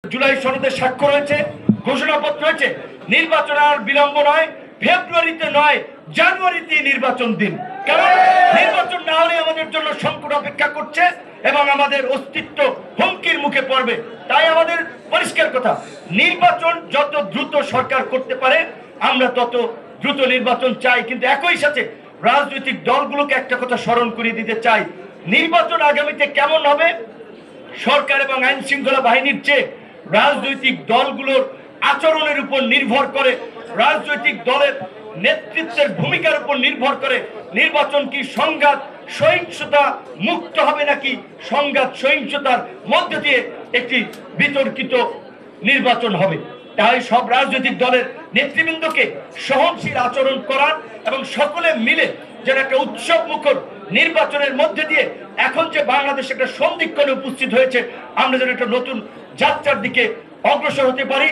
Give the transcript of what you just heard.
জুলাই সনদে স্বাক্ষর হয়েছে, ঘোষণাপত্র হয়েছে, নির্বাচন আর বিলম্ব নয়, ফেব্রুয়ারিতে নয় জানুয়ারিতে নির্বাচন দিন। কারণ নির্বাচন না হলে আমাদের জন্য সংকট অপেক্ষা করছে এবং আমাদের অস্তিত্ব হুমকির মুখে পড়বে। তাই আমাদের পরিষ্কার কথা, নির্বাচন যত দ্রুত সরকার করতে পারে আমরা তত দ্রুত নির্বাচন চাই। কিন্তু একই সাথে রাজনৈতিক দলগুলোকে একটা কথা স্মরণ করিয়ে দিতে চাই, নির্বাচন আগামীতে কেমন হবে সরকার এবং আইন শৃঙ্খলা বাহিনীর চেয়ে রাজনৈতিক দলগুলোর আচরণের উপর নির্ভর করে, রাজনৈতিক দলের নেতৃত্বের ভূমিকার উপর নির্ভর করে নির্বাচন কি সংঘাত সহিংসতা মুক্ত হবে নাকি সংঘাত সহিংসতার মধ্য দিয়ে একটি বিতর্কিত নির্বাচন হবে। তাই সব রাজনৈতিক দলের নেতৃবৃন্দকে সহনশীল আচরণ করার এবং সকলে মিলে যেন একটা উৎসব মুখর নির্বাচনের মধ্যে দিয়ে এখন যে বাংলাদেশ একটা সন্ধিক্ষণে উপস্থিত হয়েছে আমরা যেন একটা নতুন যাত্রার দিকে অগ্রসর হতে পারি।